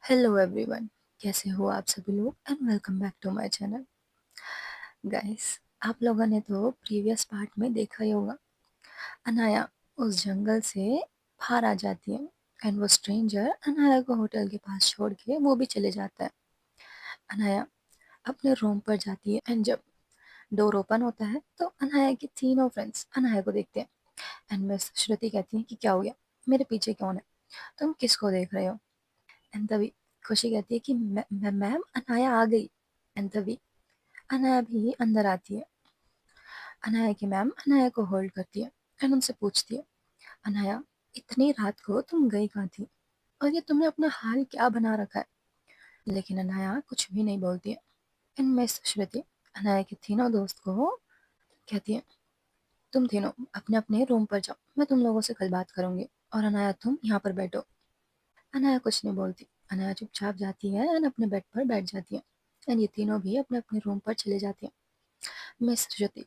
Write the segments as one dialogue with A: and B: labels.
A: Hello everyone. कैसे हो आप सभी लोग and welcome back to my channel. Guys, आप लोगों ने तो प्रीवियस पार्ट में देखा ही होगा। अनाया उस जंगल से बाहर आ जाती है एंड वो स्ट्रेंजर अनाया को होटल के पास छोड़ के वो भी चले जाता है। अनाया अपने रूम पर जाती है एंड जब डोर ओपन होता है तो अनाया के तीनों फ्रेंड्स अनाया को देखते हैं एंड मिस श्रुति कहती है कि क्या हो गया, मेरे पीछे कौन है, तुम किसको देख रहे हो। एंड तभी खुशी कहती है कि मैम अनाया आ गई। एंड तभी अनाया भी अंदर आती है। अनाया की मैम अनाया को होल्ड करती है एंड उनसे पूछती है, अनाया इतनी रात को तुम गई कहाँ थी और ये तुमने अपना हाल क्या बना रखा है। लेकिन अनाया कुछ भी नहीं बोलती है। एंड मिस श्रुति अनाया के तीनों दोस्त को कहती है, तुम तीनों अपने अपने रूम पर जाओ, मैं तुम लोगों से कल बात करूंगी, और अनाया तुम यहाँ पर बैठो। अनाया कुछ नहीं बोलती। अनाया चुपचाप जाती है एंड अपने बेड पर बैठ जाती है एंड ये तीनों भी अपने अपने रूम पर चले जाती हैं। मिस श्रुति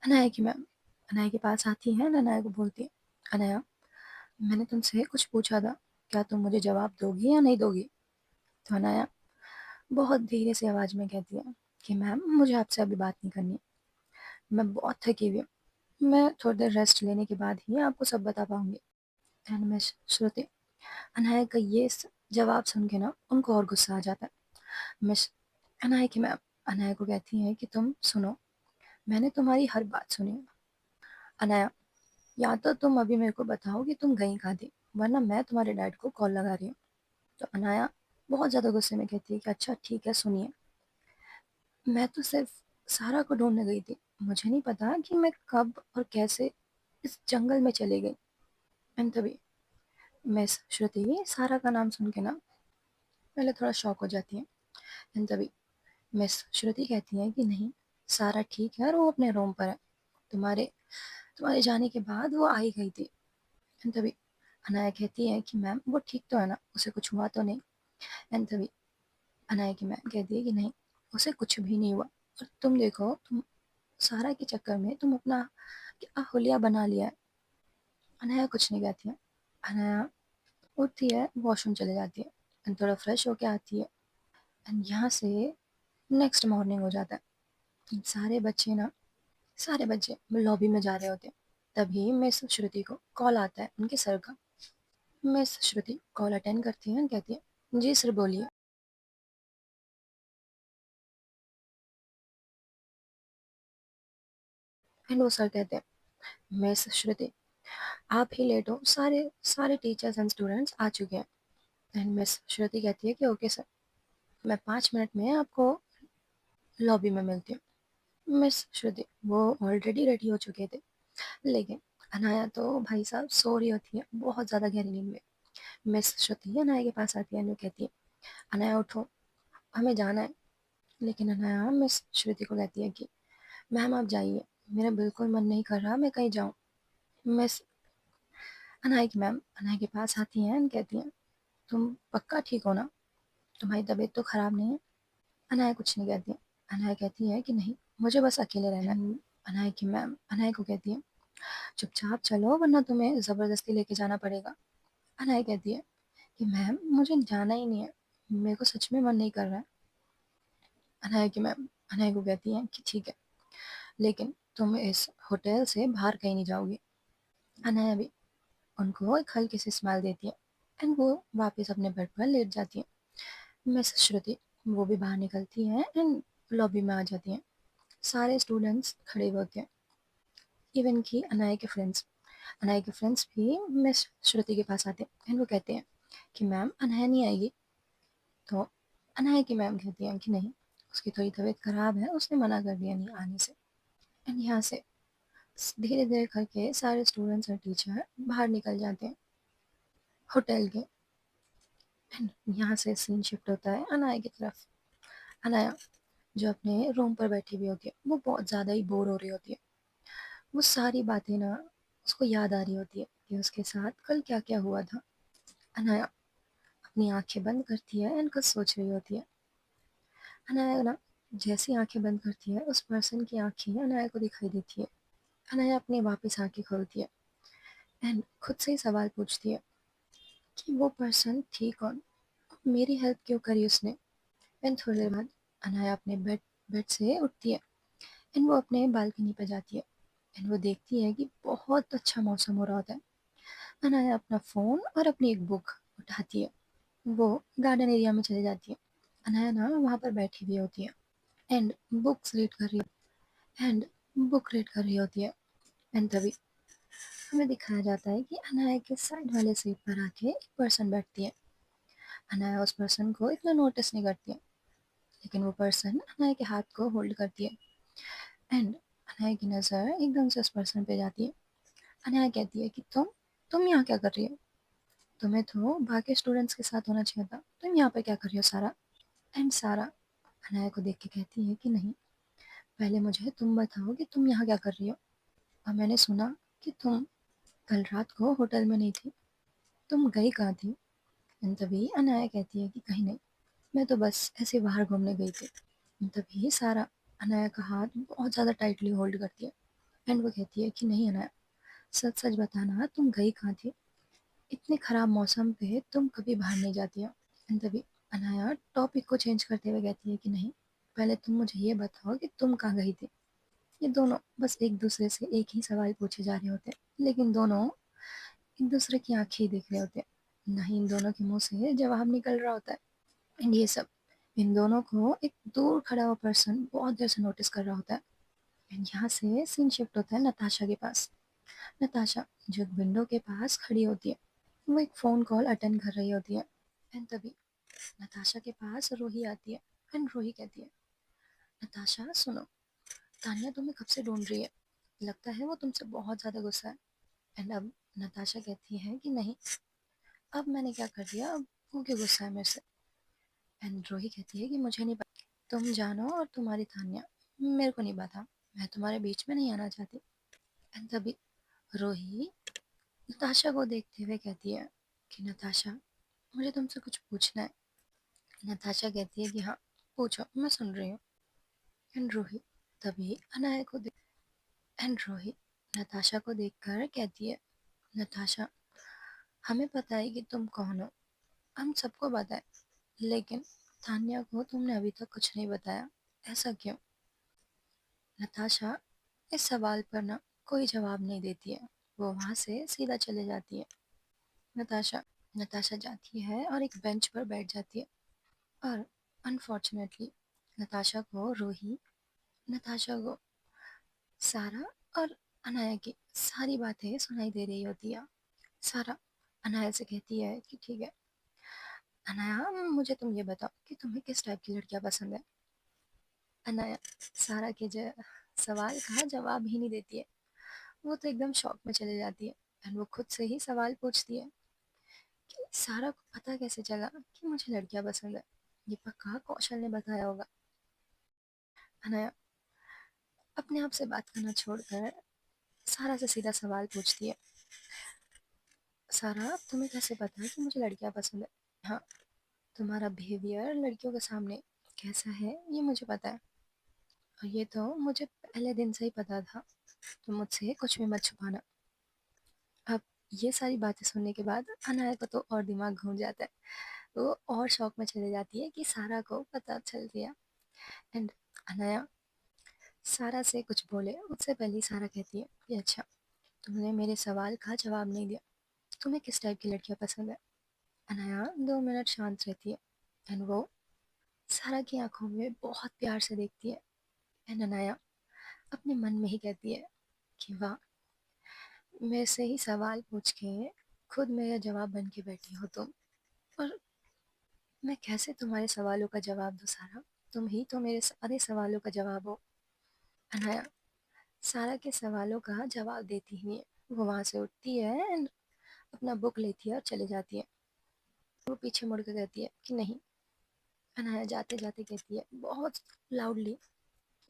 A: अनाया की मैम अनाया के पास आती है, अनाया को बोलती है, अनाया मैंने तुमसे कुछ पूछा था, क्या तुम मुझे जवाब दोगी या नहीं दोगी। तो अनाया बहुत धीरे से आवाज में कहती है कि मैम मुझे आपसे अभी बात नहीं करनी, मैं बहुत थकी हुई हूँ, मैं थोड़ी देर रेस्ट लेने के बाद ही आपको सब बता पाऊंगी। एंड मिस श्रुति अनाया का ये जवाब सुन के ना उनको और गुस्सा आ जाता है। मिस अनाया की मैम अनाया को कहती है कि तुम सुनो, मैंने तुम्हारी हर बात सुनी है। अनाया, या तो तुम अभी मेरे को बताओ कि तुम गई कहाँ थी, वरना मैं तुम्हारे डैड को कॉल लगा रही हूँ। तो अनाया बहुत ज़्यादा गुस्से में कहती है कि अच्छा ठीक है सुनिए, मैं तो सिर्फ सारा को ढूंढने गई थी, मुझे नहीं पता कि मैं कब और कैसे इस जंगल में चली गई। एंड तभी मिस श्रुति सारा का नाम सुन के ना पहले थोड़ा शॉक हो जाती है। एंड तभी मिस श्रुति कहती है कि नहीं, सारा ठीक है और वो अपने रूम पर है, तुम्हारे तुम्हारे जाने के बाद वो आई गई थी। एंड तभी अनाया कहती है कि मैम वो ठीक तो है ना, उसे कुछ हुआ तो नहीं। एंड तभी अनाया की मैम कहती है कि नहीं, उसे कुछ भी नहीं हुआ, और तुम देखो, तुम सारा के चक्कर में तुम अपना क्या हुलिया बना लिया है। अनाया कुछ नहीं कहती है। अनाया उठती है, वॉशरूम चले जाती है एंड थोड़ा फ्रेश होके आती है। एंड यहाँ से नेक्स्ट मॉर्निंग हो जाता है। सारे बच्चे लॉबी में जा रहे होते हैं। तभी मिस श्रुति को कॉल आता है उनके सर का। मिस श्रुति कॉल अटेंड करती है, कहती है जी सर बोलिए। एंड वो सर कहते हैं मिस श्रुति आप ही लेट हो, सारे सारे टीचर्स एंड स्टूडेंट्स आ चुके हैं। एंड मिस श्रुति कहती है कि ओके सर, मैं 5 मिनट में आपको लॉबी में मिलती हूँ। मिस श्रुति वो ऑलरेडी रेडी हो चुके थे, लेकिन अनाया तो भाई साहब सो रही होती है बहुत ज़्यादा गहरी नींद में। मिस श्रुति अनाया के पास आती है और कहती है, अनाया उठो, हमें जाना है। लेकिन अनाया मिस श्रुति को कहती है कि मैम आप जाइए, मेरा बिल्कुल मन नहीं कर रहा मैं कहीं जाऊँ। मिस अनाया की मैम अनाया के पास आती हैं और कहती हैं, तुम पक्का ठीक हो ना, तुम्हारी तबीयत तो खराब नहीं है। अनाया कुछ नहीं कहती है। अनाया कहती है कि नहीं, मुझे बस अकेले रहना है। अनाया की मैम अनाया को कहती है, चुपचाप चलो वरना तुम्हें ज़बरदस्ती लेके जाना पड़ेगा। अनाया कहती है कि मैम मुझे जाना ही नहीं है, मेरे को सच में मन नहीं कर रहा है। अनाया की मैम अनाया को कहती हैं कि ठीक है, लेकिन तुम इस होटल से बाहर कहीं नहीं जाओगी। अनाया भी उनको एक हल्की सी स्माइल देती है एंड वो वापस अपने बेड पर लेट जाती है। मिस श्रुति वो भी बाहर निकलती हैं एंड लॉबी में आ जाती हैं। सारे स्टूडेंट्स खड़े हुए होते हैं, इवन कि अनाया के फ्रेंड्स भी मिस श्रुति के पास आते हैं एंड वो कहते हैं कि मैम अनाया नहीं आएगी। तो अनाया की मैम कहती हैं कि नहीं, उसकी थोड़ी तबीयत खराब है, उसने मना कर दिया नहीं आने से। एंड यहाँ से धीरे धीरे करके सारे स्टूडेंट्स और टीचर बाहर निकल जाते हैं होटल के। एंड यहाँ से सीन शिफ्ट होता है अनाया की तरफ। अनाया जो अपने रूम पर बैठी हुई होती है वो बहुत ज़्यादा ही बोर हो रही होती है। वो सारी बातें ना उसको याद आ रही होती है कि उसके साथ कल क्या क्या हुआ था। अनाया अपनी आंखें बंद करती है एंड कुछ सोच रही होती है। अनाया ना जैसी आंखें बंद करती है उस पर्सन की आंखें अनाया को दिखाई देती है। अनाया अपनी वापस आंखें खोलती है एंड खुद से ही सवाल पूछती है कि वो पर्सन थी कौन, मेरी हेल्प क्यों करी उसने? एंड थोड़ी देर बाद अनाया अपने बेड बेड से उठती है एंड वो अपने बालकनी पे जाती है एंड वो देखती है कि बहुत अच्छा मौसम हो रहा होता है। अनाया अपना फ़ोन और अपनी एक बुक उठाती है। वो गार्डन एरिया में चली जाती है। अनाया ना वहाँ पर बैठी हुई होती है एंड बुक्स रीड कर रही एंड बुक रीड कर रही होती है। एंड तभी हमें दिखाया जाता है कि अनाया के साइड वाले सीट पर आके एक पर्सन बैठती है। अनाया उस पर्सन को इतना नोटिस नहीं करती है, लेकिन वो पर्सन अनाया के हाथ को होल्ड करती है एंड अनाया की नज़र एकदम से उस पर्सन पे जाती है। अनाया कहती है कि तुम यहाँ क्या कर रही हो? तुम्हें तो बाकी स्टूडेंट्स के साथ होना चाहिए था, तुम यहाँ पे क्या कर रही हो सारा? एंड सारा अनाया को देख के कहती है कि नहीं, पहले मुझे तुम बताओ कि तुम यहाँ क्या कर रही हो? और मैंने सुना कि तुम कल रात को होटल में नहीं थी, तुम गई कहाँ थी? एंड तभी अनाया कहती है कि कहीं नहीं, मैं तो बस ऐसे बाहर घूमने गई थी। तभी सारा अनाया का हाथ बहुत ज़्यादा टाइटली होल्ड करती है एंड वो कहती है कि नहीं अनाया, सच सच बताना, तुम गई कहाँ थी? इतने ख़राब मौसम पे तुम कभी बाहर नहीं जाती हो। एंड तभी अनाया टॉपिक को चेंज करते हुए कहती है कि नहीं, पहले तुम मुझे ये बताओ कि तुम कहाँ गई थी। ये दोनों बस एक दूसरे से एक ही सवाल पूछे जा रहे होते हैं, लेकिन दोनों एक दूसरे की आंखें ही देख रहे होते हैं, ना ही इन दोनों के मुंह से जवाब निकल रहा होता है। एंड ये सब इन दोनों को एक दूर खड़ा हुआ पर्सन बहुत देर से नोटिस कर रहा होता है। एंड यहाँ से सीन शिफ्ट होता है नताशा के पास। नताशा जो विंडो के पास खड़ी होती है, वो एक फ़ोन कॉल अटेंड कर रही होती है। एंड तभी नताशा के पास रूही आती है एंड रूही कहती है, नताशा सुनो, तान्या तुम्हें कब से ढूंढ रही है, लगता है वो तुमसे बहुत ज़्यादा गुस्सा है। एंड अब नताशा कहती है कि नहीं, अब मैंने क्या कर दिया, अब वो क्यों गुस्सा है मेरे से? एंड रूही कहती है कि मुझे नहीं पता, तुम जानो और तुम्हारी तान्या, मेरे को नहीं पता, मैं तुम्हारे बीच में नहीं आना चाहती। एंड तभी रूही नताशा को देखते हुए कहती है कि नताशा, मुझे तुमसे कुछ पूछना है। नताशा कहती है कि हाँ, पूछो, मैं सुन रही हूँ। एंड रूही तभी अनाया को देख एंड रूही नताशा को देखकर कहती है, नताशा, हमें पता है कि तुम कौन हो, हम सबको पता है, लेकिन तान्या को तुमने अभी तक कुछ नहीं बताया, ऐसा क्यों? नताशा इस सवाल पर ना कोई जवाब नहीं देती है, वो वहाँ से सीधा चले जाती है। नताशा नताशा जाती है और एक बेंच पर बैठ जाती है और अनफॉर्चुनेटली नताशा को सारा और अनाया की सारी बातें सुनाई दे रही होती है। सारा अनाया से कहती है कि ठीक है अनाया, मुझे तुम ये बताओ कि तुम्हें किस टाइप की लड़कियां पसंद है। अनाया सारा के सवाल का जवाब ही नहीं देती है, वो तो एकदम शॉक में चले जाती है एंड वो खुद से ही सवाल पूछती है कि सारा को पता कैसे चला कि मुझे लड़कियां पसंद है, ये पक्का कौशल ने बताया होगा। अनाया अपने आप से बात करना छोड़कर सारा से सीधा सवाल पूछती है, सारा तुम्हें कैसे पता है कि मुझे लड़कियां पसंद है? हाँ, तुम्हारा बिहेवियर लड़कियों के सामने कैसा है ये मुझे पता है, और ये तो मुझे पहले दिन से ही पता था, तो मुझसे कुछ भी मत छुपाना। अब ये सारी बातें सुनने के बाद अनाया को तो और दिमाग घूम जाता है, वो और शौक में चले जाती है कि सारा को पता चल गया। एंड अनाया सारा से कुछ बोले उससे पहले ही सारा कहती है कि अच्छा, तुमने मेरे सवाल का जवाब नहीं दिया, तुम्हें किस टाइप की लड़कियां पसंद है? अनाया 2 मिनट शांत रहती है एंड वो सारा की आंखों में बहुत प्यार से देखती है। एंड अनाया अपने मन में ही कहती है कि वाह, मेरे से ही सवाल पूछ के खुद मेरा जवाब बन के बैठी हो तुम, और मैं कैसे तुम्हारे सवालों का जवाब दूँ सारा, तुम ही तो मेरे सारे सवालों का जवाब हो। अनाया सारा के सवालों का जवाब देती ही है, वो वहाँ से उठती है एंड अपना बुक लेती है और चले जाती है। वो पीछे मुड़ कर कहती है कि नहीं। अनाया जाते जाते कहती है बहुत लाउडली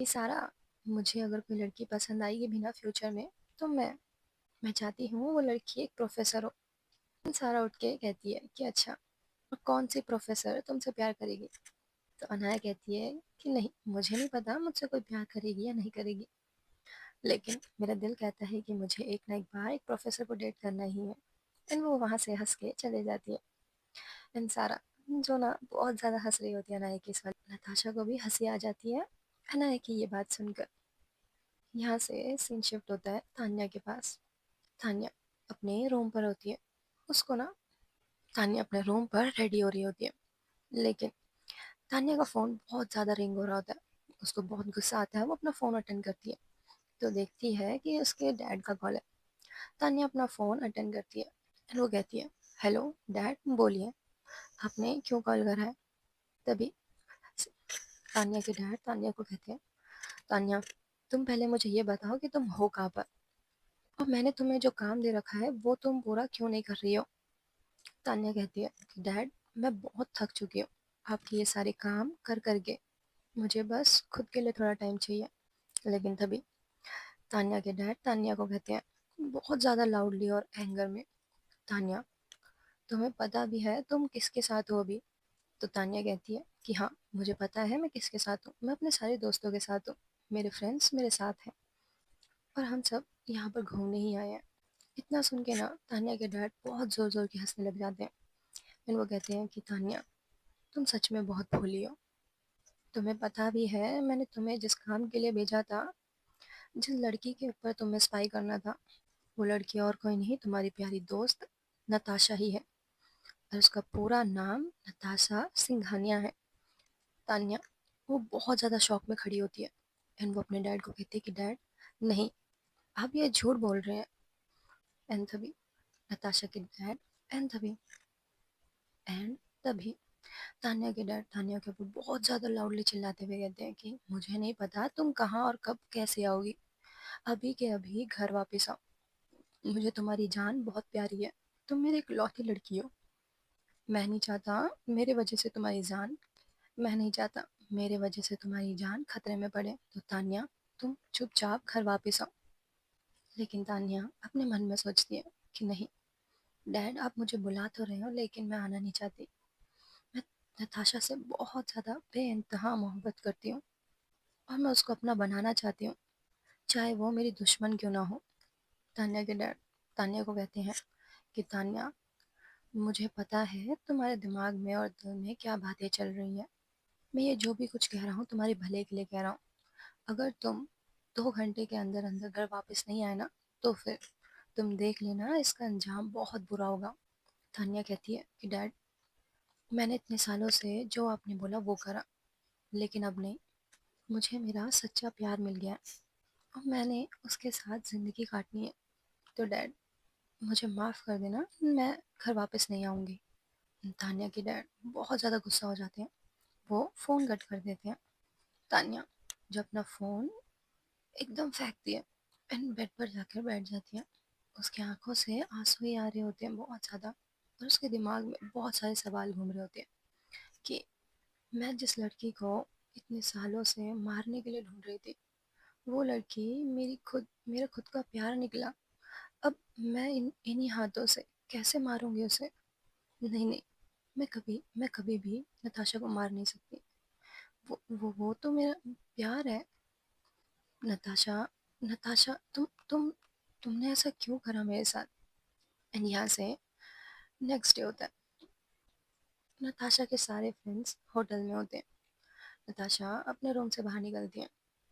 A: कि सारा, मुझे अगर कोई लड़की पसंद आएगी भी ना फ्यूचर में, तो मैं चाहती हूँ वो लड़की एक प्रोफेसर हो। सारा उठ के कहती है कि अच्छा, और कौन सी प्रोफेसर तुमसे प्यार करेगी? तो अनाया कहती है कि नहीं, मुझे नहीं पता मुझसे कोई प्यार करेगी या नहीं करेगी, लेकिन मेरा दिल कहता है कि मुझे एक ना एक बार एक प्रोफेसर को डेट करना ही है। एंड वो वहाँ से हंस के चले जाती है। एंड सारा जो ना बहुत ज़्यादा हँस रही होती है अनाया की इस बात। नताशा को भी हँसी आ जाती है अनाया की ये बात सुनकर। यहाँ से सीन शिफ्ट होता है तान्या के पास। तान्या अपने रूम पर होती है। उसको ना तान्या अपने रूम पर रेडी हो रही होती है, लेकिन तान्या का फ़ोन बहुत ज़्यादा रिंग हो रहा होता है। उसको बहुत गुस्सा आता है, वो अपना फ़ोन अटेंड करती है तो देखती है कि उसके डैड का कॉल है। तान्या अपना फ़ोन अटेंड करती है और वो कहती है, हेलो डैड, बोलिए आपने क्यों कॉल करा है। तभी तान्या के डैड तान्या को कहते हैं, तान्या तुम पहले मुझे ये बताओ कि तुम हो कहाँ पर, और मैंने तुम्हें जो काम दे रखा है वो तुम पूरा क्यों नहीं कर रही हो। तान्या कहती है कि डैड मैं बहुत थक चुकी हूँ आपके ये सारे काम कर करके, मुझे बस खुद के लिए थोड़ा टाइम चाहिए। लेकिन तभी तान्या के डैड तान्या को कहते हैं बहुत ज़्यादा लाउडली और एंगर में, तान्या तुम्हें पता भी है तुम किसके साथ हो अभी। तो तान्या कहती है कि हाँ मुझे पता है मैं किसके साथ हूँ, मैं अपने सारे दोस्तों के साथ हूँ, मेरे फ्रेंड्स मेरे साथ हैं और हम सब यहाँ पर घूमने ही आए हैं। इतना सुन के ना तान्या के डैड बहुत ज़ोर ज़ोर के हंसने लग जाते हैं। फिर वो कहते हैं कि तान्या तुम सच में बहुत भोली हो, तुम्हें पता भी है मैंने तुम्हें जिस काम के लिए भेजा था, जिस लड़की के ऊपर तुम्हें स्पाई करना था, वो लड़की और कोई नहीं तुम्हारी प्यारी दोस्त नताशा ही है, और उसका पूरा नाम नताशा सिंघानिया है। तान्या वो बहुत ज़्यादा शौक में खड़ी होती है एंड वो अपने डैड को कहती है कि डैड नहीं, आप ये झूठ बोल रहे हैं। एंड तभी नताशा के डैड एंड तभी एंड तभी तान्या के डैड तान्या के ऊपर बहुत ज़्यादा लाउडली चिल्लाते हुए कहते हैं कि मुझे नहीं पता तुम कहाँ और कब कैसे आओगी, अभी के अभी घर वापस आओ, मुझे तुम्हारी जान बहुत प्यारी है, तुम मेरी इकलौती लड़की हो, मैं नहीं चाहता मेरे वजह से तुम्हारी जान मैं नहीं चाहता मेरे वजह से तुम्हारी जान खतरे में पड़े, तो तान्या तुम चुपचाप घर वापस आओ। लेकिन तान्या अपने मन में सोचती है कि नहीं डैड आप मुझे बुला तो रहे हो लेकिन मैं आना नहीं चाहती, मैं नताशा से बहुत ज़्यादा बेइंतहा मोहब्बत करती हूँ और मैं उसको अपना बनाना चाहती हूँ, चाहे वो मेरी दुश्मन क्यों ना हो। तान्या के डैड तान्या को कहते हैं कि तान्या मुझे पता है तुम्हारे दिमाग में और दिल में क्या बातें चल रही हैं, मैं ये जो भी कुछ कह रहा हूँ तुम्हारे भले के लिए कह रहा हूँ, अगर तुम 2 घंटे के अंदर अंदर घर वापस नहीं आए ना तो फिर तुम देख लेना इसका अंजाम बहुत बुरा होगा। तान्या कहती है कि डैड मैंने इतने सालों से जो आपने बोला वो करा, लेकिन अब नहीं, मुझे मेरा सच्चा प्यार मिल गया है और मैंने उसके साथ ज़िंदगी काटनी है, तो डैड मुझे माफ़ कर देना, मैं घर वापस नहीं आऊँगी। तान्या के डैड बहुत ज़्यादा गुस्सा हो जाते हैं, वो फ़ोन कट कर देते हैं। तान्या जो अपना फ़ोन एकदम फेंकती है एंड बेड पर जाकर बैठ जाती है। उसकी आंखों से आंसू ही आ रहे होते हैं बहुत ज़्यादा, और उसके दिमाग में बहुत सारे सवाल घूम रहे होते हैं कि मैं जिस लड़की को इतने सालों से मारने के लिए ढूंढ रही थी, वो लड़की मेरा खुद का प्यार निकला, अब मैं इन्हीं हाथों से कैसे मारूंगी उसे। नहीं नहीं, मैं कभी भी नताशा को मार नहीं सकती, वो तो मेरा प्यार है। नताशा नताशा तुमने ऐसा क्यों करा मेरे साथ। एंड यहाँ से नेक्स्ट डे होता है, नताशा के सारे फ्रेंड्स होटल में होते हैं। नताशा अपने रूम से बाहर निकलती है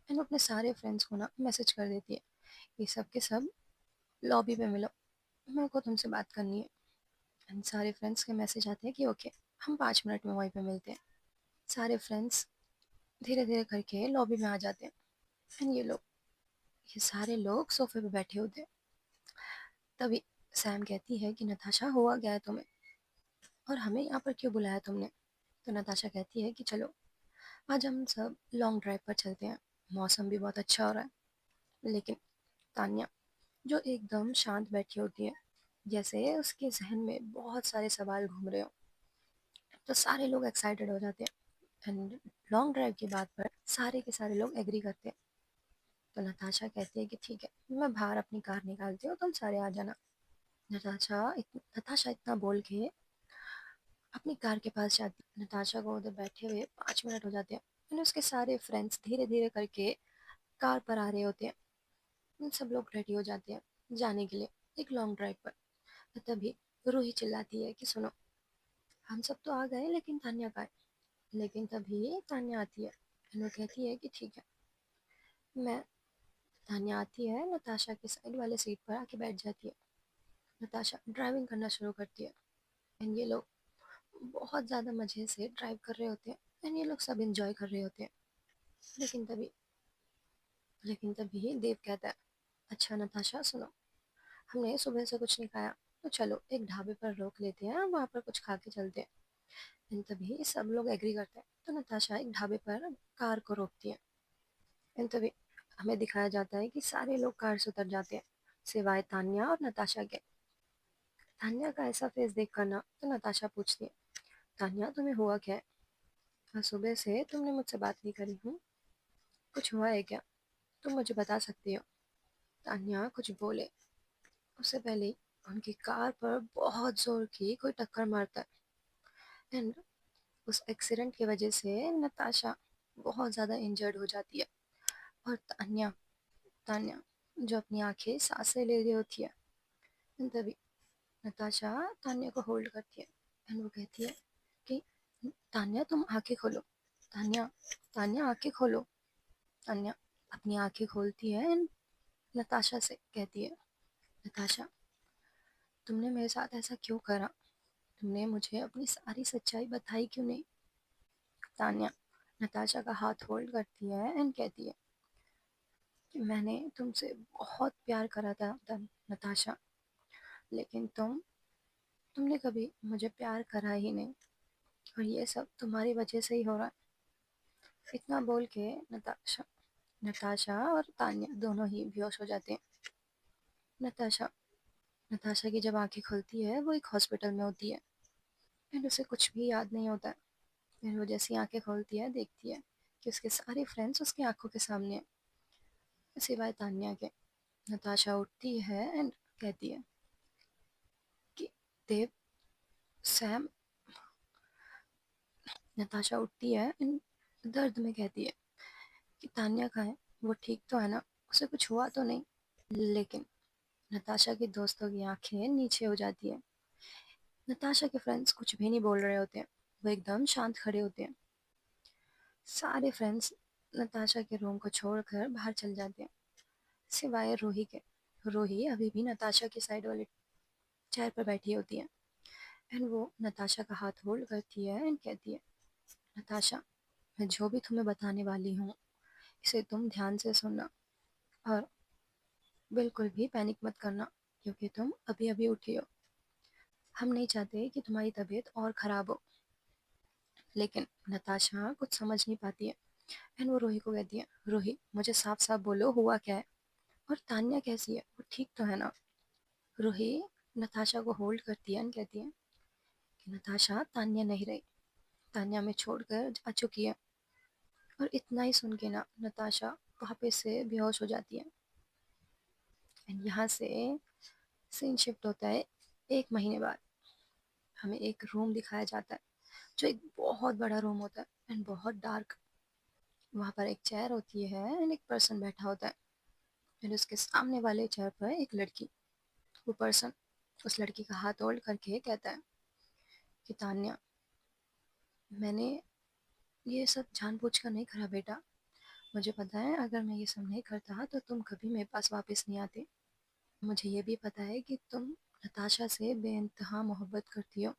A: एंड अपने सारे फ्रेंड्स को ना मैसेज कर देती है कि सब के सब लॉबी पे मिलो, मेरे को तुमसे बात करनी है। एंड सारे फ्रेंड्स के मैसेज आते हैं कि ओके हम 5 मिनट में वहीं पे मिलते हैं। सारे फ्रेंड्स धीरे धीरे करके लॉबी में आ जाते हैं एंड ये सारे लोग सोफे पे बैठे होते हैं। तभी सैम कहती है कि नताशा हुआ क्या है तुम्हें और हमें यहाँ पर क्यों बुलाया तुमने। तो नताशा कहती है कि चलो आज हम सब लॉन्ग ड्राइव पर चलते हैं, मौसम भी बहुत अच्छा हो रहा है। लेकिन तान्या जो एकदम शांत बैठी होती है, जैसे उसके जहन में बहुत सारे सवाल घूम रहे हो, तो सारे लोग एक्साइटेड हो जाते हैं एंड लॉन्ग ड्राइव की बात पर सारे के सारे लोग एग्री करते हैं। तो नताशा कहती है कि ठीक है मैं बाहर अपनी कार निकालती हूँ, तुम सारे आ जाना। नताशा इतना बोल के अपनी कार के पास जाती है। नताशा को उधर बैठे हुए 5 मिनट हो जाते हैं एंड उसके सारे फ्रेंड्स धीरे धीरे करके कार पर आ रहे होते हैं। उन सब लोग रेडी हो जाते हैं जाने के लिए एक लॉन्ग ड्राइव पर। तभी रूही चिल्लाती है कि सुनो हम सब तो आ गए लेकिन तान्या का है। लेकिन तभी तान्या आती है और वो कहती है कि ठीक है मैं। तान्या आती है, नताशा के साइड वाले सीट पर आके बैठ जाती है। नताशा ड्राइविंग करना शुरू करती है एंड ये लोग बहुत ज़्यादा मज़े से ड्राइव कर रहे होते हैं एंड ये लोग सब इंजॉय कर रहे होते हैं। लेकिन तभी देव कहता है, अच्छा नताशा सुनो, हमने सुबह से कुछ नहीं खाया, तो चलो एक ढाबे पर रोक लेते हैं, वहाँ पर कुछ खा के चलते हैं। एंड तभी सब लोग एग्री करते हैं, तो नताशा एक ढाबे पर कार को रोकती है। एंड तभी हमें दिखाया जाता है कि सारे लोग कार से उतर जाते हैं सिवाय तान्या और नताशा के। तान्या का ऐसा फेस देख कर ना तो नताशा पूछती है, तान्या तुम्हें हुआ क्या है? और सुबह से तुमने मुझसे बात नहीं करी हूँ, कुछ हुआ है क्या? तुम मुझे बता सकती हो? तान्या कुछ बोले उससे पहले ही उनकी कार पर बहुत जोर की कोई टक्कर मारता है एंड उस एक्सीडेंट की वजह से नताशा बहुत ज़्यादा इंजर्ड हो जाती है। और तान्या तान्या जो अपनी आंखें सांसें ले रही होती है, एंड तभी नताशा तान्या को होल्ड करती है एंड वो कहती है कि तान्या तुम आंखें खोलो। तान्या तान्या आंखें खोलो। तान्या अपनी आंखें खोलती है एंड नताशा से कहती है, नताशा तुमने मेरे साथ ऐसा क्यों करा? तुमने मुझे अपनी सारी सच्चाई बताई क्यों नहीं? तान्या नताशा का हाथ होल्ड करती है एंड कहती है कि मैंने तुमसे बहुत प्यार करा था तब नताशा, लेकिन तुमने कभी मुझे प्यार करा ही नहीं, और ये सब तुम्हारी वजह से ही हो रहा है। इतना बोल के नताशा नताशा और तान्या दोनों ही बेहोश हो जाते हैं। नताशा नताशा की जब आंखें खुलती है वो एक हॉस्पिटल में होती है एंड उसे कुछ भी याद नहीं होता है। फिर वो जैसी आंखें खोलती है देखती है कि उसके सारे फ्रेंड्स उसकी आंखों के सामने हैं सिवाय तान्या के। नताशा उठती है एंड कहती है कि देव, सैम। नताशा उठती है एंड दर्द में कहती है कि तान्या कहाँ है, वो ठीक तो है ना, उसे कुछ हुआ तो नहीं? लेकिन नताशा के दोस्तों की आंखें नीचे हो जाती है। नताशा के फ्रेंड्स कुछ भी नहीं बोल रहे होते हैं, वो एकदम शांत खड़े होते हैं। सारे फ्रेंड्स नताशा के रूम को छोड़कर बाहर चल जाते हैं सिवाय रूही के। रूही अभी भी नताशा की साइड वाले चेयर पर बैठी होती है एंड वो नताशा का हाथ होल्ड करती है एंड कहती है, नताशा मैं जो भी तुम्हें बताने वाली हूँ इसे तुम ध्यान से सुनना, और बिल्कुल भी पैनिक मत करना, क्योंकि तुम अभी अभी उठी हो। हम नहीं चाहते कि तुम्हारी तबीयत और ख़राब हो। लेकिन नताशा कुछ समझ नहीं पाती है एंड वो रूही को कहती है, रूही मुझे साफ साफ बोलो हुआ क्या है, और तान्या कैसी है, वो ठीक तो है ना? रूही नताशा को होल्ड करती है एंड कहती है कि नताशा तान्या नहीं रही, तान्या में छोड़कर जा चुकी है। और इतना ही सुन के ना नताशा वापस से बेहोश हो जाती है एंड यहाँ से सीन शिफ्ट होता है 1 महीने बाद। हमें एक रूम दिखाया जाता है जो एक बहुत बड़ा रूम होता है एंड बहुत डार्क। वहाँ पर एक चेयर होती है एंड एक पर्सन बैठा होता है एंड उसके सामने वाले चेयर पर एक लड़की। वो पर्सन उस लड़की का हाथ होल्ड करके कहता है कि तान्या मैंने ये सब जानबूझकर नहीं करा बेटा, मुझे पता है अगर मैं ये सब नहीं करता तो तुम कभी मेरे पास वापस नहीं आते। मुझे ये भी पता है कि तुम नताशा से बेइंतहा मोहब्बत करती हो,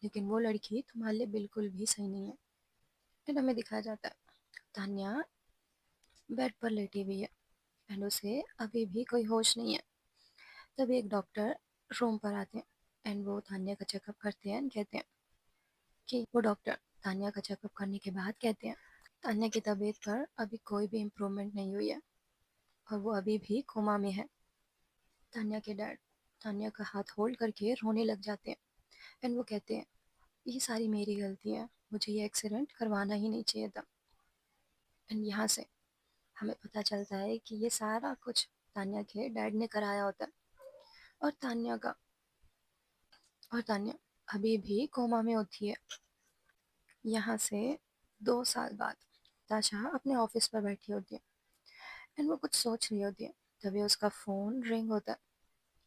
A: लेकिन वो लड़की तुम्हारे लिए बिल्कुल भी सही नहीं है। फिर हमें दिखाया जाता है तान्या बेड पर लेटी हुई है एंड उसे अभी भी कोई होश नहीं है। तभी एक डॉक्टर रूम पर आते हैं एंड वो तान्या का चेकअप करते हैं एंड कहते हैं कि वो डॉक्टर तान्या का चेकअप करने के बाद कहते हैं तान्या की तबीयत पर अभी कोई भी इम्प्रूवमेंट नहीं हुई है और वो अभी भी कोमा में है। तान्या के डैड तान्या का हाथ होल्ड करके रोने लग जाते हैं एंड वो कहते हैं ये सारी मेरी गलती है, मुझे ये एक्सीडेंट करवाना ही नहीं चाहिए था। एंड यहाँ से हमें पता चलता है कि ये सारा कुछ तान्या के डैड ने कराया होता है। और तान्या अभी भी कोमा में होती है। यहाँ से 2 साल बाद ताशा अपने ऑफिस पर बैठी होती है एंड वो कुछ सोच रही होती है। तभी उसका फ़ोन रिंग होता है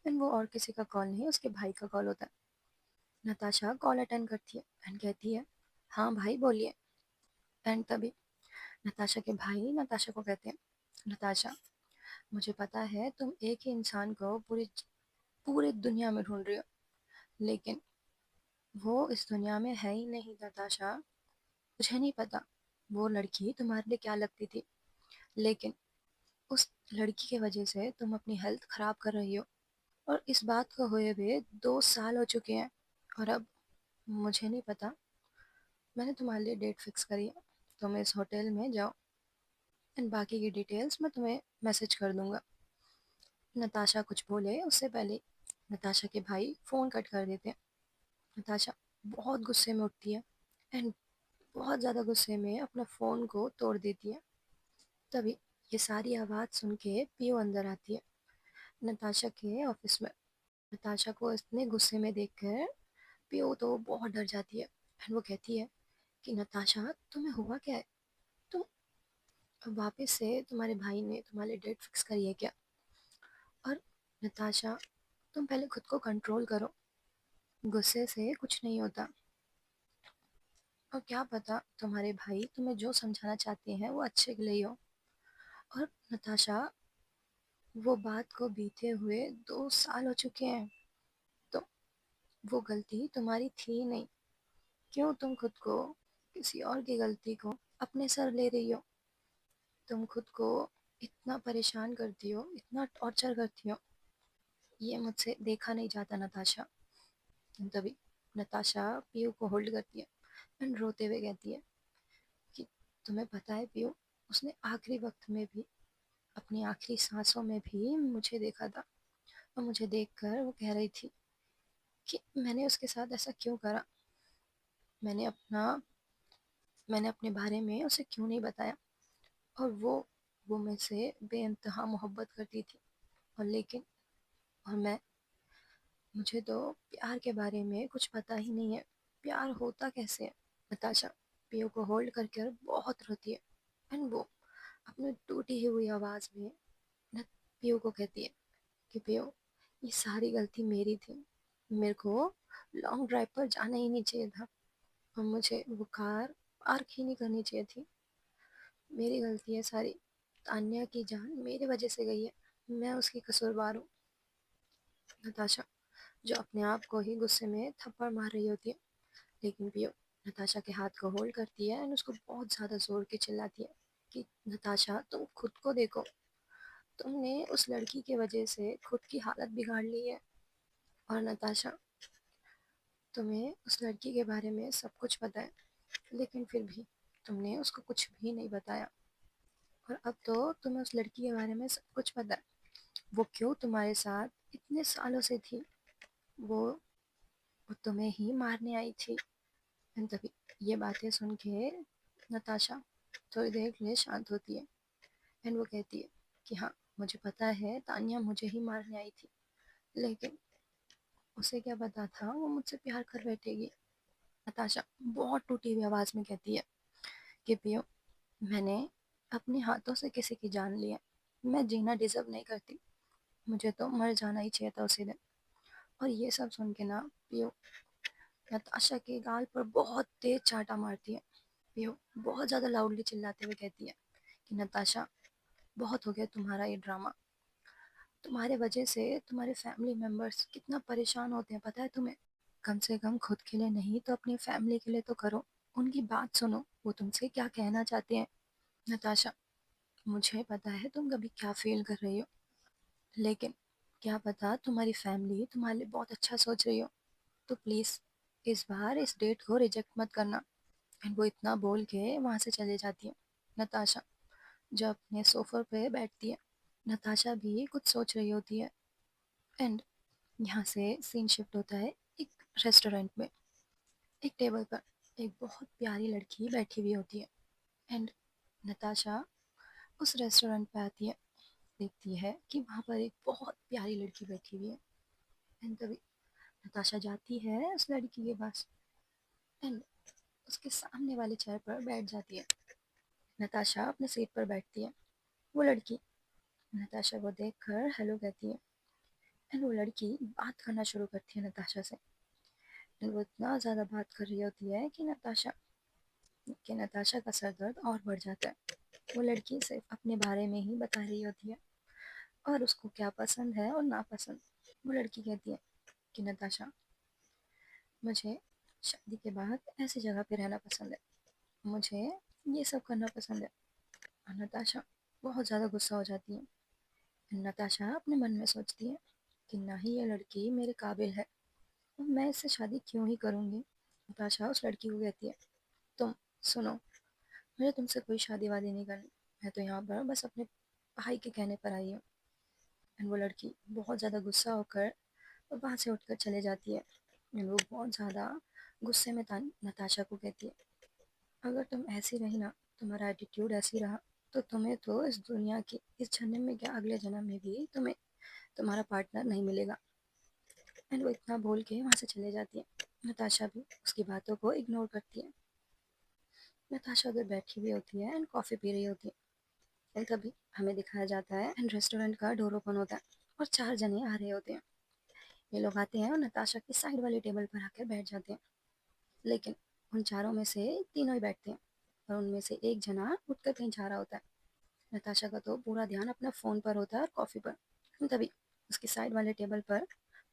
A: एंड वो और किसी का कॉल नहीं, उसके भाई का कॉल होता है। नताशा कॉल अटेंड करती है एंड कहती है, हाँ भाई बोलिए। एंड तभी नताशा के भाई नताशा को कहते हैं, नताशा, मुझे पता है तुम एक ही इंसान को पूरी पूरी दुनिया में ढूंढ रही हो, लेकिन वो इस दुनिया में है ही नहीं नताशा। मुझे नहीं पता वो लड़की तुम्हारे लिए क्या लगती थी, लेकिन उस लड़की की वजह से तुम अपनी हेल्थ खराब कर रही हो। और इस बात को हुए हुए 2 साल हो चुके हैं। और अब मुझे नहीं पता, मैंने तुम्हारे लिए डेट फिक्स करी है, तुम इस होटल में जाओ एंड बाकी की डिटेल्स मैं तुम्हें मैसेज कर दूंगा। नताशा कुछ बोले उससे पहले नताशा के भाई फ़ोन कट कर देते हैं। नताशा बहुत गुस्से में उठती है एंड बहुत ज़्यादा गुस्से में अपना फ़ोन को तोड़ देती है। तभी ये सारी आवाज़ सुन के पियो अंदर आती है नताशा के ऑफिस में। नताशा को इतने गुस्से में देखकर पियो तो बहुत डर जाती है एंड वो कहती है कि नताशा तुम्हें हुआ क्या है, तुम वापस से तुम्हारे भाई ने तुम्हारे डेट फिक्स करी है क्या? और नताशा, तुम पहले खुद को कंट्रोल करो, गुस्से से कुछ नहीं होता। और क्या पता तुम्हारे भाई तुम्हें जो समझाना चाहते हैं वो अच्छे के लिए ही हो। और नताशा, वो बात को बीते हुए 2 साल हो चुके हैं, तो वो गलती तुम्हारी थी नहीं। क्यों तुम खुद को किसी और की गलती को अपने सर ले रही हो? तुम खुद को इतना परेशान करती हो, इतना टॉर्चर करती हो, ये मुझसे देखा नहीं जाता नताशा। तभी नताशा पीयू को होल्ड करती है एंड रोते हुए कहती है कि तुम्हें पता है पीयू, उसने आखिरी वक्त में भी, अपनी आखिरी सांसों में भी मुझे देखा था। और मुझे देखकर वो कह रही थी कि मैंने उसके साथ ऐसा क्यों करा, मैंने अपना मैंने अपने बारे में उसे क्यों नहीं बताया। और वो मुझसे बेइंतहा मोहब्बत करती थी। और लेकिन और मैं मुझे तो प्यार के बारे में कुछ पता ही नहीं है, प्यार होता कैसे है? नताशा पियो को होल्ड करके बहुत रोती है एंड वो अपनी टूटी हुई आवाज़ में न पियो को कहती है कि पियो, ये सारी गलती मेरी थी, मेरे को लॉन्ग ड्राइव पर जाना ही नहीं चाहिए था और मुझे वो कार पार्क ही नहीं करनी चाहिए थी। मेरी गलती है सारी, तान्या की जान मेरी वजह से गई है, मैं उसकी कसूरवार हूँ। नताशा जो अपने आप को ही गुस्से में थप्पड़ मार रही होती है, लेकिन पियो नताशा के हाथ को होल्ड करती है एंड उसको बहुत ज़्यादा जोर के चिल्लाती है कि नताशा तुम खुद को देखो, तुमने उस लड़की की वजह से खुद की हालत बिगाड़ ली है। और नताशा, तुम्हें उस लड़की के बारे में सब कुछ पता है, लेकिन फिर भी तुमने उसको कुछ भी नहीं बताया। और अब तो तुम्हें उस लड़की के बारे में सब कुछ पता है, वो क्यों तुम्हारे साथ इतने सालों से थी, वो वो तुम्हें ही मारने आई थी। एंड तभी ये बातें सुन के नताशा थोड़ी देर के लिए शांत होती है एंड वो कहती है कि हाँ, मुझे पता है तानिया मुझे ही मारने आई थी, लेकिन उसे क्या पता था वो मुझसे प्यार कर बैठेगी। नताशा बहुत टूटी हुई आवाज़ में कहती है कि पियो, मैंने अपने हाथों से किसी की जान ली है, मैं जीना डिजर्व नहीं करती, मुझे तो मर जाना ही चाहिए था उसी दिन। और ये सब सुन के ना पियो नताशा के गाल पर बहुत तेज चांटा मारती है। पियो बहुत ज़्यादा लाउडली चिल्लाते हुए कहती है कि नताशा, बहुत हो गया तुम्हारा ये ड्रामा, तुम्हारे वजह से तुम्हारे फैमिली मेम्बर्स कितना परेशान होते हैं पता है तुम्हें? कम से कम खुद के लिए नहीं तो अपनी फैमिली के लिए तो करो, उनकी बात सुनो, वो तुमसे क्या कहना चाहते हैं। नताशा, मुझे पता है तुम कभी क्या फील कर रही हो, लेकिन क्या पता तुम्हारी फैमिली तुम्हारे लिए बहुत अच्छा सोच रही हो, तो प्लीज़ इस बार इस डेट को रिजेक्ट मत करना। एंड वो इतना बोल के वहाँ से चले जाती है। नताशा जो अपने सोफे पे बैठती है, नताशा भी कुछ सोच रही होती है एंड यहाँ से सीन शिफ्ट होता है एक रेस्टोरेंट में। एक टेबल पर एक बहुत प्यारी लड़की बैठी हुई होती है एंड नताशा उस रेस्टोरेंट पे आती है, देखती है कि वहाँ पर एक बहुत प्यारी लड़की बैठी हुई है एंड तभी नताशा जाती है उस लड़की के पास एंड उसके सामने वाले चेयर पर बैठ जाती है। नताशा अपने सीट पर बैठती है। वो लड़की नताशा को देखकर हेलो कहती है एंड वो लड़की बात करना शुरू करती है नताशा से वो इतना ज़्यादा बात कर रही होती है कि नताशा का सर दर्द और बढ़ जाता है। वो लड़की सिर्फ अपने बारे में ही बता रही होती है और उसको क्या पसंद है और नापसंद। वो लड़की कहती है कि नताशा, मुझे शादी के बाद ऐसी जगह पे रहना पसंद है, मुझे ये सब करना पसंद है। और नताशा बहुत ज़्यादा गुस्सा हो जाती है। नताशा अपने मन में सोचती है कि ना ही ये लड़की मेरे काबिल है, और मैं इससे शादी क्यों ही करूँगी। नताशा उस लड़की को कहती है, तुम सुनो, मुझे तुमसे कोई शादी वादी नहीं करनी, मैं तो यहाँ पर बस अपने भाई के कहने पर आई हूँ। एंड वो लड़की बहुत ज़्यादा गुस्सा होकर वहाँ से उठकर चले जाती है। एंड वो बहुत ज़्यादा गुस्से में नताशा को कहती है, अगर तुम ऐसी रही ना, तुम्हारा एटीट्यूड ऐसी रहा, तो तुम्हें तो इस दुनिया की इस जन्म में क्या अगले जन्म में भी तुम्हें तुम्हारा पार्टनर नहीं मिलेगा। एंड वो इतना बोल के वहाँ से चले जाती है। नताशा भी उसकी बातों को इग्नोर करती है। नताशा उधर बैठी हुई होती है एंड कॉफ़ी पी रही होती है। एंड तभी हमें दिखाया जाता है एंड रेस्टोरेंट का डोर ओपन होता है और 4 जने आ रहे होते हैं। ये लोग आते हैं और नताशा की साइड वाली टेबल पर आकर बैठ जाते हैं। लेकिन उन चारों में से तीनों ही बैठते हैं और उनमें से एक जना उठकर कहीं जा रहा होता है। नताशा का तो पूरा ध्यान अपना फ़ोन पर होता है और कॉफ़ी पर। तभी उसकी साइड वाले टेबल पर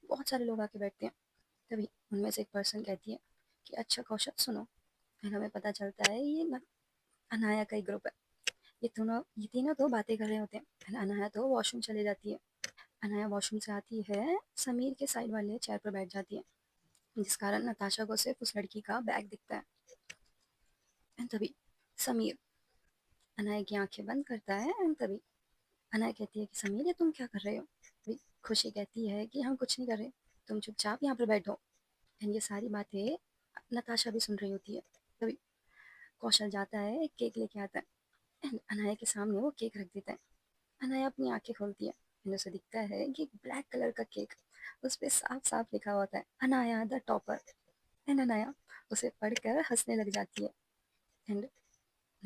A: बहुत सारे लोग आके बैठते हैं। तभी उनमें से एक पर्सन कहती है कि अच्छा कौशल सुनो। फिर हमें पता चलता है ये ना अनाया का ही ग्रुप है। ये तीनों तो बातें कर रहे होते हैं। फिर अनाया तो वॉशरूम चली जाती है। अनाया वॉशरूम से आती है, समीर के साइड वाले चेयर पर बैठ जाती है, जिस कारण नताशा को सिर्फ उस लड़की का बैग दिखता है। एंड तभी समीर अनाया की आंखें बंद करता है। एंड तभी अनाया कहती है कि समीर, ये तुम क्या कर रहे हो। खुशी कहती है कि हम कुछ नहीं कर रहे, तुम चुपचाप यहाँ पर बैठो। एंड ये सारी बातें नताशा भी सुन रही होती है। तभी कौशल जाता है, एक केक लेके आता है एंड अनाया के सामने वो केक रख देता है। अनाया अपनी आंखें खोलती है एंड उसे दिखता है कि ब्लैक कलर का केक, उस पर साफ साफ लिखा होता है Anaya the topper. And Anaya उसे पढ़कर हंसने लग जाती है। एंड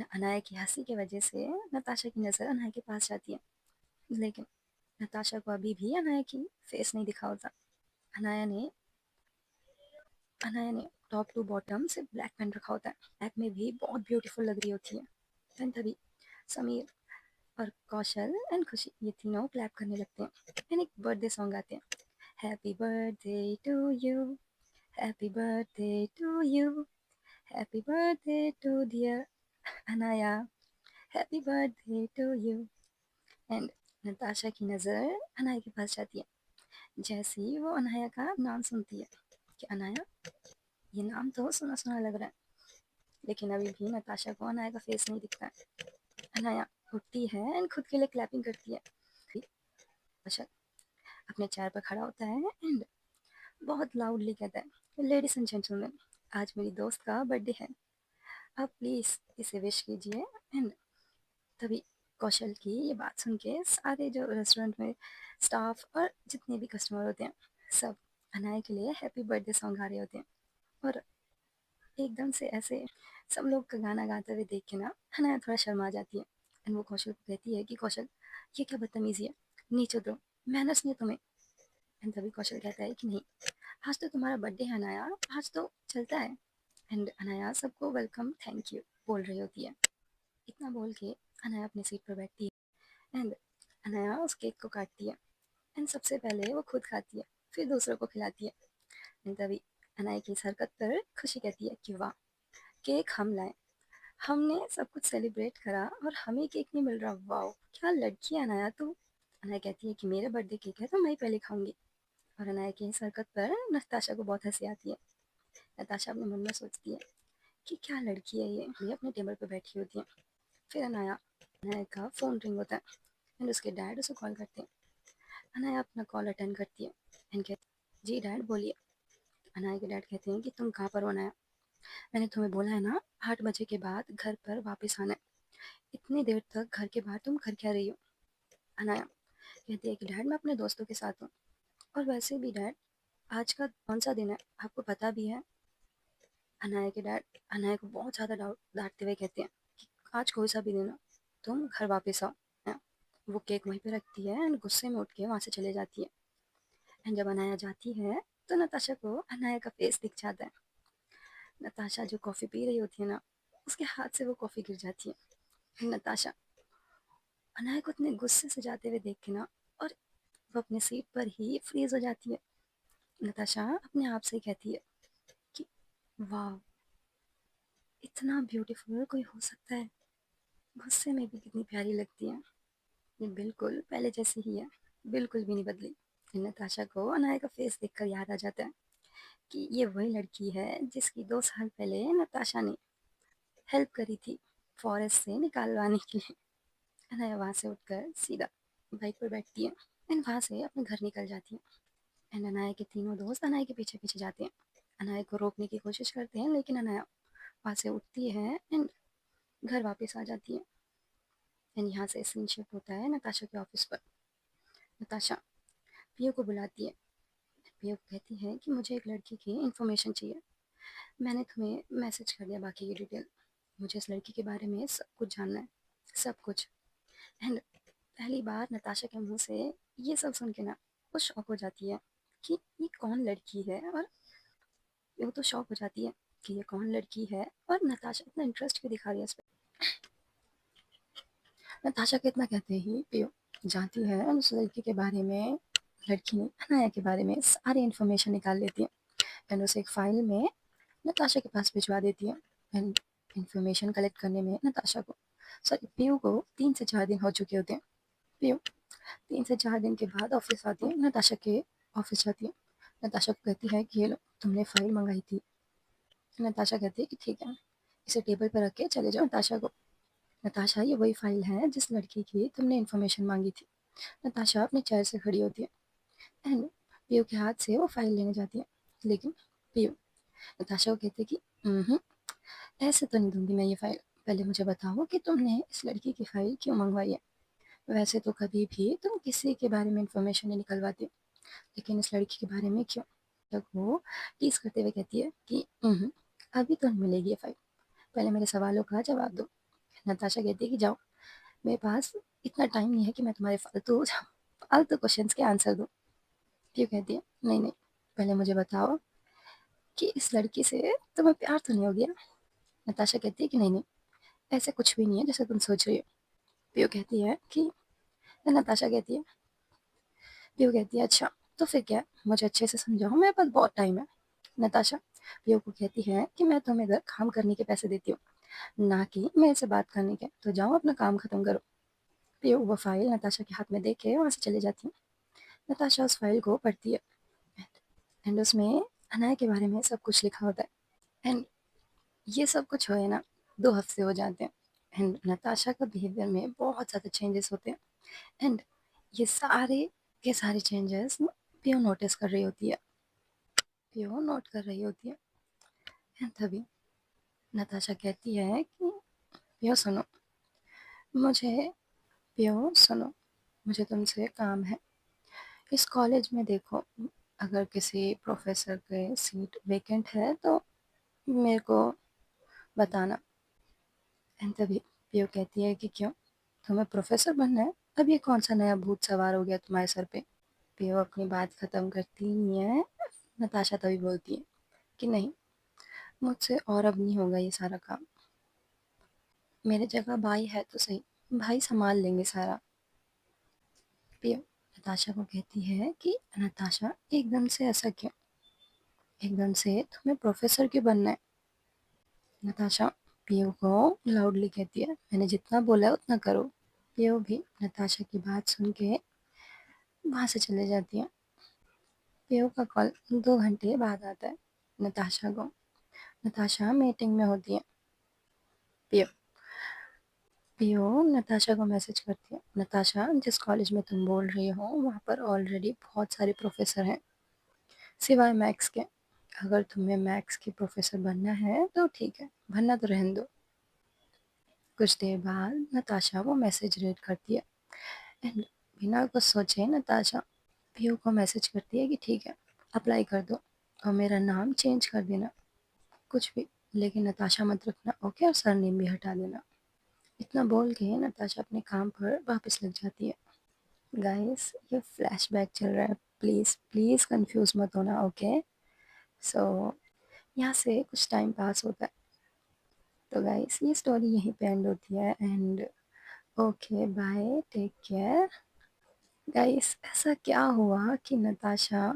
A: अनाया की हंसी की वजह से नताशा की नज़र अनाया के पास जाती है। लेकिन नताशा को अभी भी अनाया की फेस नहीं दिखा होता। अनाया ने अनाया ने टॉप टू बॉटम से ब्लैक पेन रखा होता है। ब्लैक में भी बहुत ब्यूटीफुल लग रही होती है। एंड तभी समीर और कौशल एंड खुशी ये तीनों क्लैप करने लगते हैं एंड एक बर्थडे सॉन्ग आते हैं, happy birthday to you, happy birthday to you, happy birthday to dear Anaya, happy birthday to you. And Natasha की नज़र अनाया के पास जाती है। जैसे ही वो अनाया का नाम सुनती है कि अनाया, ये नाम तो सुना सुना लग रहा है, लेकिन अभी भी नताशा को अनाया का फेस नहीं दिखता है। अनाया उठती है एंड खुद के लिए क्लैपिंग करती है। कौशल अपने चेयर पर खड़ा होता है एंड बहुत लाउडली कहता है, लेडीज एंड जेंटलमैन, आज मेरी दोस्त का बर्थडे है, आप प्लीज़ इसे विश कीजिए। एंड तभी कौशल की ये बात सुन के सारे जो रेस्टोरेंट में स्टाफ और जितने भी कस्टमर होते हैं, सब अनाया के लिए हैप्पी बर्थडे सॉन्ग गा रहे होते हैं। और एकदम से ऐसे सब लोग का गाना गाते हुए देख के ना अनाया थोड़ा शर्मा जाती है। एंड वो कौशल को कहती है कि कौशल, ये क्या बदतमीजी है, नीचे उतरो, मैनर्स नहीं है तुम्हें। एंड तभी कौशल कहता है कि नहीं, आज तो तुम्हारा बर्थडे है अनाया, आज तो चलता है। एंड अनाया सबको वेलकम थैंक यू बोल रही होती है। इतना बोल के अनाया अपनी सीट पर बैठती है एंड अनाया उस केक को काटती है। एंड सबसे पहले वो खुद खाती है, फिर दूसरों को खिलाती है। एंड तभी अनाया की इस हरकत पर खुशी कहती है कि वाह, केक हम लाए, हमने सब कुछ सेलिब्रेट करा और हमें केक नहीं मिल रहा, वाह क्या लड़की है अनाया तू। अनाया कहती है कि मेरा बर्थडे केक है तो मैं ही पहले खाऊंगी। और अनाया की इस हरकत पर नताशा को बहुत हंसी आती है। नताशा अपने मन में सोचती है कि क्या लड़की है ये अपने टेबल पर बैठी होती है। फिर अनाया का फ़ोन रिंग होता है एंड उसके डैड उसे कॉल करते हैं। अनाया अपना कॉल अटेंड करती है एंड कहती, जी डैड बोलिए। अनाया के डैड कहते हैं कि तुम कहाँ पर हो अनाया, मैंने तुम्हें बोला है ना 8 बजे के बाद घर पर वापस आना है, इतनी देर तक घर के बाहर तुम कर क्या रही हो। अनाया कहती है कि डैड मैं अपने दोस्तों के साथ हूँ, और वैसे भी डैड आज का कौन सा दिन है आपको पता भी है। अनाया के डैड अनाया को बहुत ज़्यादा डाउट डांटते हुए कहते हैं कि आज कोई सा भी दिन हो, तुम घर वापस आओ। वो केक वहीं पे रखती है एंड गुस्से में उठ के वहाँ से चले जाती है। एंड जब अनाया जाती है तो नताशा को अनाया का फेस दिख जाता है। नताशा जो कॉफ़ी पी रही होती है ना, उसके हाथ से वो कॉफ़ी गिर जाती है। फिर नताशा अनाया को इतने गुस्से से जाते हुए देख के ना, और वो अपने सीट पर ही फ्रीज हो जाती है। नताशा अपने आप से कहती है कि वाह, इतना ब्यूटीफुल कोई हो सकता है, गुस्से में भी कितनी प्यारी लगती है। ये बिल्कुल पहले जैसी ही है, बिल्कुल भी नहीं बदली। नताशा को अनाया का फेस देखकर याद आ जाता है कि ये वही लड़की है जिसकी 2 साल पहले नताशा ने हेल्प करी थी फॉरेस्ट से निकालवाने के लिए। अनाया वहाँ से उठकर सीधा बाइक पर बैठती है एंड वहाँ से अपने घर निकल जाती है। एंड अनाया के तीनों दोस्त अनाया के पीछे पीछे जाते हैं, अनाया को रोकने की कोशिश करते हैं, लेकिन अनाया वहाँ से उठती है एंड घर वापस आ जाती है। एंड यहाँ से सीन शिफ्ट होता है नताशा के ऑफिस पर। नताशा पियो को बुलाती है। पियो को कहती है कि मुझे एक लड़की की इन्फॉर्मेशन चाहिए, मैंने तुम्हें मैसेज कर दिया बाकी की डिटेल, मुझे इस लड़की के बारे में सब कुछ जानना है, सब कुछ। एंड पहली बार नताशा के मुंह से ये सब सुन के ना वो शॉक हो जाती है कि ये कौन लड़की है, और वो तो शॉक हो जाती है कि ये कौन लड़की है, और नताशा इतना इंटरेस्ट भी दिखा रही है इस पर। नताशा के इतना कहते ही पियो जाती है और उस लड़की के बारे में, लड़की ने अनाया के बारे में सारी इन्फॉर्मेशन निकाल लेती है एंड उसे एक फाइल में नताशा के पास भिजवा देती है। एंड इन्फॉर्मेशन कलेक्ट करने में नताशा को, सॉरी, पियो को 3 से 4 दिन हो चुके होते हैं। पियो 3 से 4 दिन के बाद ऑफिस आती है, नताशा के ऑफिस जाती है। नताशा को कहती है कि ये लो, तुमने फाइल मंगाई थी। नताशा कहती है कि ठीक है, इसे टेबल पर रख के चले जाओ। नताशा को, नताशा ये वही फाइल है जिस लड़की की तुमने इन्फॉर्मेशन मांगी थी। नताशा अपने चेयर से खड़ी होती है एंड पियो के हाथ से वो फाइल लेने जाती है, लेकिन पियो नताशा को कहते कि ऐसे तो नहीं दूंगी मैं ये फाइल, पहले मुझे बताओ कि तुमने इस लड़की की फाइल क्यों मंगवाई है। वैसे तो कभी भी तुम किसी के बारे में इन्फॉर्मेशन नहीं निकलवाती, लेकिन इस लड़की के बारे में क्यों। तब वो टीज करते हुए कहती है कि अभी तो नहीं मिलेगी ये फाइल, पहले मेरे सवालों का जवाब दो। नताशा कहती है कि जाओ, मेरे पास इतना टाइम नहीं है कि मैं तुम्हारे फालतू फालतू क्वेश्चंस के आंसर दूँ। क्यों कहती है नहीं नहीं, पहले मुझे बताओ कि इस लड़की से तुम्हें प्यार तो नहीं हो गया। नताशा कहती है कि नहीं नहीं, ऐसे कुछ भी नहीं है जैसे तुम सोच रही हो। पियो कहती है कि, नताशा कहती है, पियो कहती है अच्छा, तो फिर क्या है? मुझे अच्छे से समझाओ, मेरे पास बहुत टाइम है। नताशा पियो को कहती है कि मैं तुम्हें इधर काम करने के पैसे देती हूँ, ना कि मेरे से बात करने के, तो जाओ अपना काम खत्म करो। पियो वो फाइल नताशा के हाथ में दे के वहाँ से चले जाती है। नताशा उस फाइल को पढ़ती है एंड उसमें अनाया के बारे में सब कुछ लिखा होता है। एंड ये सब कुछ हुए ना 2 हफ्ते हो जाते हैं एंड नताशा का बिहेवियर में बहुत ज़्यादा चेंजेस होते हैं। एंड ये सारे के सारे चेंजेस पियो नोटिस कर रही होती है, पियो नोट कर रही होती है। एंड तभी नताशा कहती है कि पियो सुनो, मुझे पियो सुनो, मुझे तुमसे काम है। इस कॉलेज में देखो, अगर किसी प्रोफेसर के सीट वेकेंट है तो मेरे को बताना। एंड तभी पियो कहती है कि क्यों, तुम्हें प्रोफेसर बनना है, अब ये कौन सा नया भूत सवार हो गया तुम्हारे सर पे। पियो अपनी बात ख़त्म करती नहीं है, नताशा तभी बोलती है कि नहीं, मुझसे और अब नहीं होगा ये सारा काम, मेरे जगह भाई है तो सही, भाई संभाल लेंगे सारा। पियो नताशा को कहती है कि नताशा एकदम से ऐसा क्यों, एकदम से तुम्हें प्रोफेसर क्यों बनना है। नताशा पियो को लाउडली कहती है मैंने जितना बोला है उतना करो। पियो भी नताशा की बात सुन के वहाँ से चले जाती है। पियो का कॉल 2 घंटे बाद आता है नताशा को। नताशा मीटिंग में होती है। पियो पियो नताशा को मैसेज करती है, नताशा जिस कॉलेज में तुम बोल रही हो वहाँ पर ऑलरेडी बहुत सारे प्रोफेसर हैं सिवाय मैथ्स के, अगर तुम्हें मैथ्स के प्रोफेसर बनना है तो ठीक है, बनना तो रहने दो। कुछ देर बाद नताशा वो मैसेज रीड करती है एंड बिना कुछ सोचे नताशा पियो को मैसेज करती है कि ठीक है, अप्लाई कर दो और मेरा नाम चेंज कर देना, कुछ भी, लेकिन नताशा मत रखना, ओके, और सरनेम भी हटा देना। इतना बोल के नताशा अपने काम पर वापस लग जाती है। गाइस ये फ्लैशबैक चल रहा है प्लीज़ प्लीज़ कंफ्यूज मत होना, ओके। सो यहाँ से कुछ टाइम पास होता है। तो गाइस ये स्टोरी यहीं पे एंड होती है and okay bye, take care. Guys ऐसा क्या हुआ कि नताशा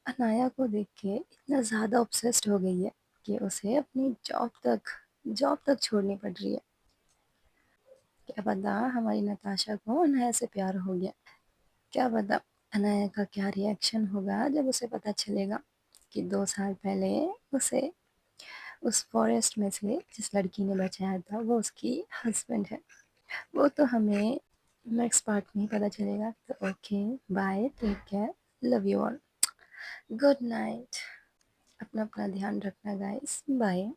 A: अनाया को देख के इतना ज़्यादा ऑब्सेस्ड हो गई है कि उसे अपनी जॉब तक छोड़नी पड़ रही है। क्या पता हमारी नताशा को अनाया से प्यार हो गया। क्या पता अनाया का क्या रिएक्शन होगा जब उसे पता चलेगा कि 2 साल पहले उसे उस फॉरेस्ट में से जिस लड़की ने बचाया था वो उसकी हस्बैंड है। वो तो हमें नेक्स्ट पार्ट में ही पता चलेगा। तो okay bye, take care, love you all, good night. अपना अपना ध्यान रखना गाइस, बाय।